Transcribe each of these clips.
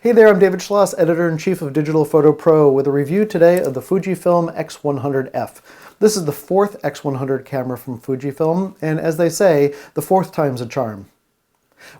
Hey there, I'm David Schloss, Editor-in-Chief of Digital Photo Pro, with a review today of the Fujifilm X100F. This is the fourth X100 camera from Fujifilm, and as they say, the fourth time's a charm.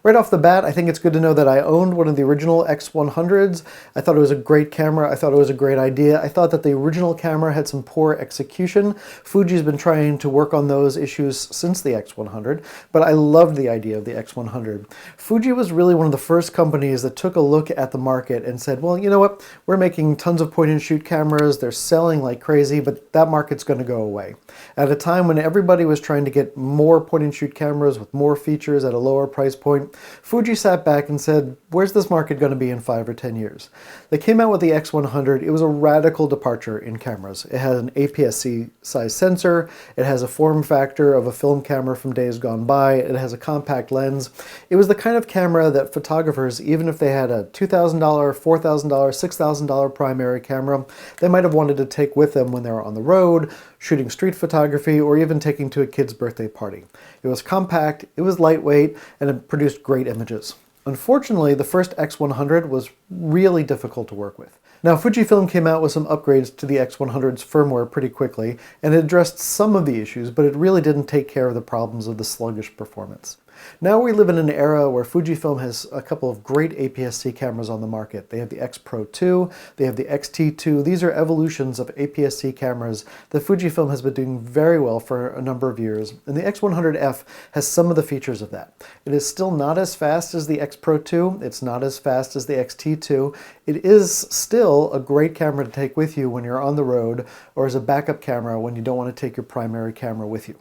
Right off the bat, I think it's good to know that I owned one of the original X100s. I thought it was a great camera. I thought it was a great idea. I thought that the original camera had some poor execution. Fuji's been trying to work on those issues since the X100, but I loved the idea of the X100. Fuji was really one of the first companies that took a look at the market and said, well, you know what? We're making tons of point-and-shoot cameras. They're selling like crazy, but that market's going to go away. At a time when everybody was trying to get more point-and-shoot cameras with more features at a lower price point, Fuji sat back and said, where's this market going to be in 5 or 10 years? They came out with the X100. It was a radical departure in cameras. It had an APS-C size sensor. It has a form factor of a film camera from days gone by. It has a compact lens. It was the kind of camera that photographers, even if they had a $2,000, $4,000, $6,000 primary camera, they might have wanted to take with them when they were on the road, shooting street photography, or even taking to a kid's birthday party. It was compact, it was lightweight, and it produced great images. Unfortunately, the first X100 was really difficult to work with. Now, Fujifilm came out with some upgrades to the X100's firmware pretty quickly, and it addressed some of the issues, but it really didn't take care of the problems of the sluggish performance. Now we live in an era where Fujifilm has a couple of great APS-C cameras on the market. They have the X Pro 2, they have the X-T2. These are evolutions of APS-C cameras that Fujifilm has been doing very well for a number of years, and the X100F has some of the features of that. It is still not as fast as the X Pro 2, it's not as fast as the X-T2. It is still a great camera to take with you when you're on the road, or as a backup camera when you don't want to take your primary camera with you.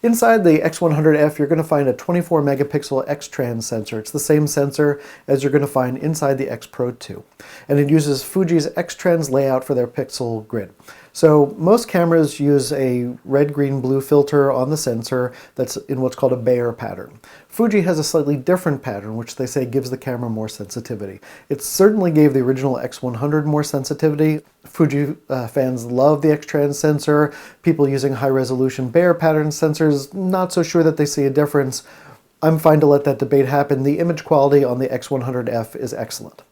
Inside the X100F, you're going to find a 24 megapixel X-Trans sensor. It's the same sensor as you're going to find inside the X Pro 2. And it uses Fuji's X-Trans layout for their pixel grid. So most cameras use a red, green, blue filter on the sensor that's in what's called a Bayer pattern. Fuji has a slightly different pattern, which they say gives the camera more sensitivity. It certainly gave the original X100 more sensitivity. Fuji fans love the X-Trans sensor. People using high-resolution Bayer pattern sensors, not so sure that they see a difference. I'm fine to let that debate happen. The image quality on the X100F is excellent.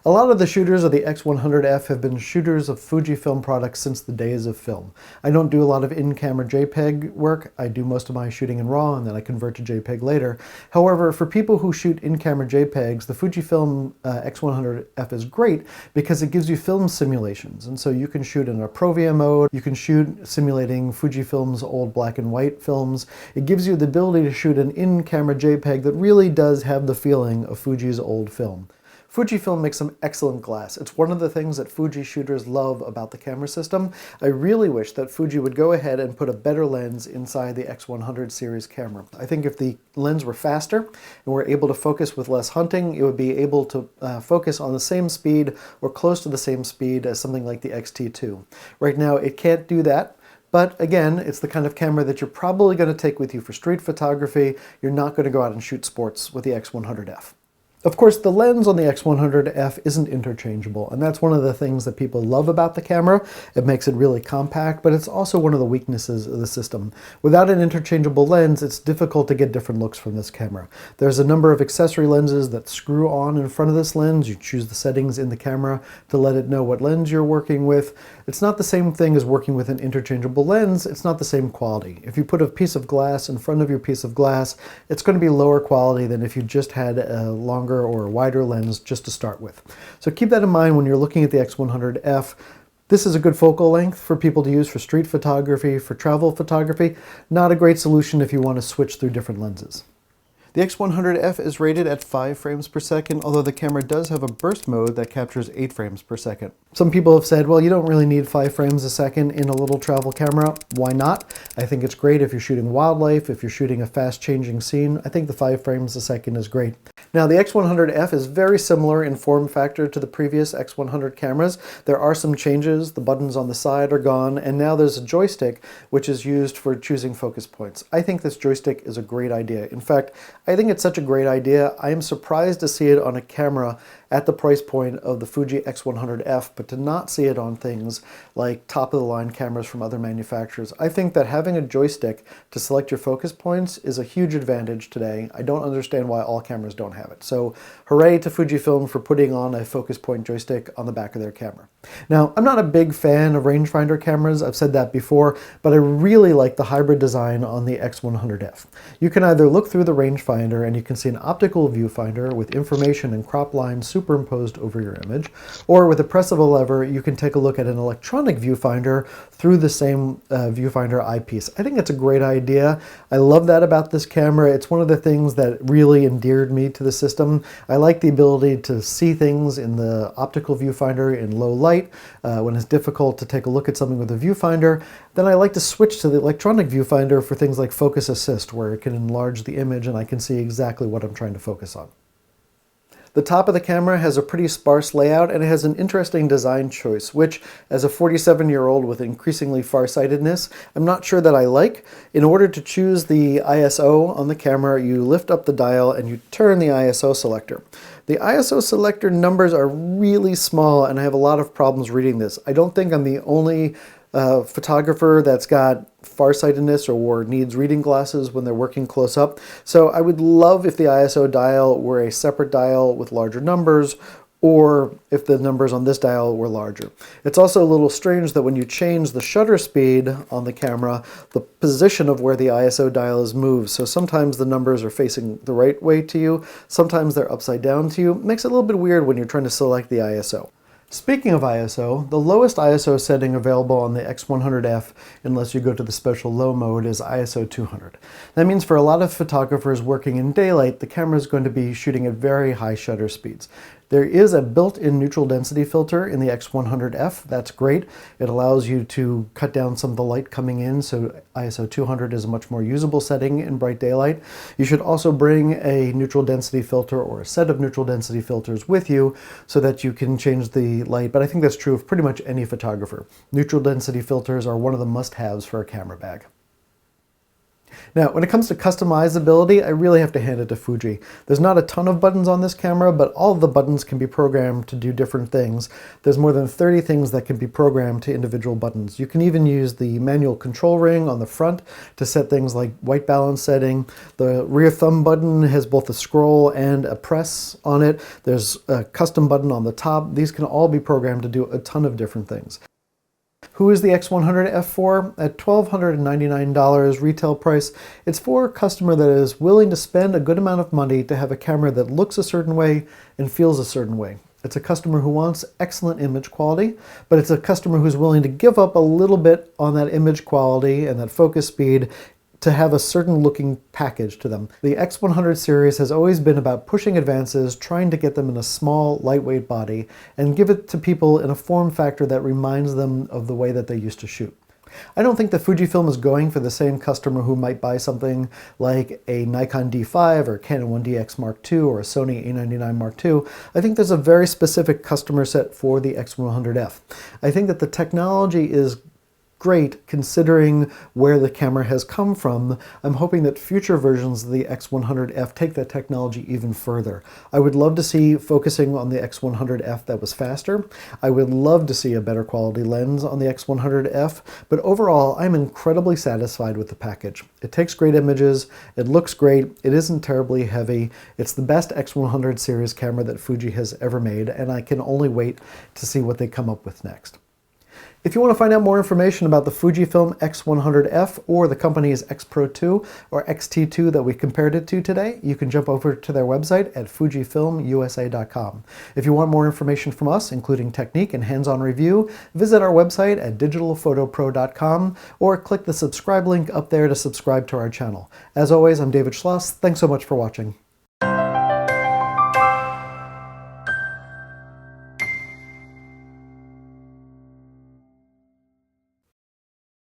A lot of the shooters of the X100F have been shooters of Fujifilm products since the days of film. I don't do a lot of in-camera JPEG work. I do most of my shooting in RAW and then I convert to JPEG later. However, for people who shoot in-camera JPEGs, the Fujifilm X100F is great because it gives you film simulations. And so you can shoot in a Provia mode, you can shoot simulating Fujifilm's old black and white films. It gives you the ability to shoot an in-camera JPEG that really does have the feeling of Fuji's old film. Fujifilm makes some excellent glass. It's one of the things that Fuji shooters love about the camera system. I really wish that Fuji would go ahead and put a better lens inside the X100 series camera. I think if the lens were faster and were able to focus with less hunting, it would be able to focus on the same speed or close to the same speed as something like the X-T2. Right now it can't do that. But again, it's the kind of camera that you're probably going to take with you for street photography. You're not going to go out and shoot sports with the X100F. Of course, the lens on the X100F isn't interchangeable, and that's one of the things that people love about the camera. It makes it really compact, but it's also one of the weaknesses of the system. Without an interchangeable lens, it's difficult to get different looks from this camera. There's a number of accessory lenses that screw on in front of this lens. You choose the settings in the camera to let it know what lens you're working with. It's not the same thing as working with an interchangeable lens. It's not the same quality. If you put a piece of glass in front of your piece of glass, it's going to be lower quality than if you just had a longer or a wider lens just to start with. So keep that in mind when you're looking at the X100F. This is a good focal length for people to use for street photography, for travel photography. Not a great solution if you want to switch through different lenses. The X100F is rated at 5 frames per second, although the camera does have a burst mode that captures 8 frames per second. Some people have said, well, you don't really need 5 frames a second in a little travel camera. Why not? I think it's great if you're shooting wildlife, if you're shooting a fast-changing scene. I think the 5 frames a second is great. Now, the X100F is very similar in form factor to the previous X100 cameras. There are some changes. The buttons on the side are gone, and now there's a joystick which is used for choosing focus points. I think this joystick is a great idea. In fact, I think it's such a great idea. I am surprised to see it on a camera at the price point of the Fuji X100F, but to not see it on things like top-of-the-line cameras from other manufacturers. I think that having a joystick to select your focus points is a huge advantage today. I don't understand why all cameras don't have it. So hooray to Fujifilm for putting on a focus point joystick on the back of their camera. Now, I'm not a big fan of rangefinder cameras, I've said that before, but I really like the hybrid design on the X100F. You can either look through the rangefinder and you can see an optical viewfinder with information and crop lines superimposed over your image, or with the press of a lever you can take a look at an electronic viewfinder through the same viewfinder eyepiece. I think it's a great idea. I love that about this camera. It's one of the things that really endeared me to the system. I like the ability to see things in the optical viewfinder in low light when it's difficult to take a look at something with a viewfinder. Then I like to switch to the electronic viewfinder for things like focus assist, where it can enlarge the image and I can see exactly what I'm trying to focus on. The top of the camera has a pretty sparse layout and it has an interesting design choice, which, as a 47-year-old with increasingly farsightedness, I'm not sure that I like. In order to choose the ISO on the camera, you lift up the dial and you turn the ISO selector. The ISO selector numbers are really small and I have a lot of problems reading this. I don't think I'm the only photographer that's got farsightedness or needs reading glasses when they're working close up. So I would love if the ISO dial were a separate dial with larger numbers, or if the numbers on this dial were larger. It's also a little strange that when you change the shutter speed on the camera, the position of where the ISO dial is moved. So sometimes the numbers are facing the right way to you, sometimes they're upside down to you. It makes it a little bit weird when you're trying to select the ISO. Speaking of ISO, the lowest ISO setting available on the X100F, unless you go to the special low mode, is ISO 200. That means for a lot of photographers working in daylight, the camera is going to be shooting at very high shutter speeds. There is a built-in neutral density filter in the X100F. That's great. It allows you to cut down some of the light coming in, so ISO 200 is a much more usable setting in bright daylight. You should also bring a neutral density filter or a set of neutral density filters with you so that you can change the light, but I think that's true of pretty much any photographer. Neutral density filters are one of the must-haves for a camera bag. Now, when it comes to customizability, I really have to hand it to Fuji. There's not a ton of buttons on this camera, but all of the buttons can be programmed to do different things. There's more than 30 things that can be programmed to individual buttons. You can even use the manual control ring on the front to set things like white balance setting. The rear thumb button has both a scroll and a press on it. There's a custom button on the top. These can all be programmed to do a ton of different things. Who is the X100F for? At $1,299 retail price, it's for a customer that is willing to spend a good amount of money to have a camera that looks a certain way and feels a certain way. It's a customer who wants excellent image quality, but it's a customer who's willing to give up a little bit on that image quality and that focus speed to have a certain looking package to them. The X100 series has always been about pushing advances, trying to get them in a small, lightweight body, and give it to people in a form factor that reminds them of the way that they used to shoot. I don't think that Fujifilm is going for the same customer who might buy something like a Nikon D5 or Canon 1DX Mark II or a Sony A99 Mark II. I think there's a very specific customer set for the X100F. I think that the technology is great considering where the camera has come from. I'm hoping that future versions of the X100F take that technology even further. I would love to see focusing on the X100F that was faster. I would love to see a better quality lens on the X100F, but overall I'm incredibly satisfied with the package. It takes great images, it looks great, it isn't terribly heavy, it's the best X100 series camera that Fuji has ever made, and I can only wait to see what they come up with next. If you want to find out more information about the Fujifilm X100F or the company's X Pro 2 or X-T2 that we compared it to today, you can jump over to their website at fujifilmusa.com. If you want more information from us, including technique and hands-on review, visit our website at digitalphotopro.com or click the subscribe link up there to subscribe to our channel. As always, I'm David Schloss. Thanks so much for watching.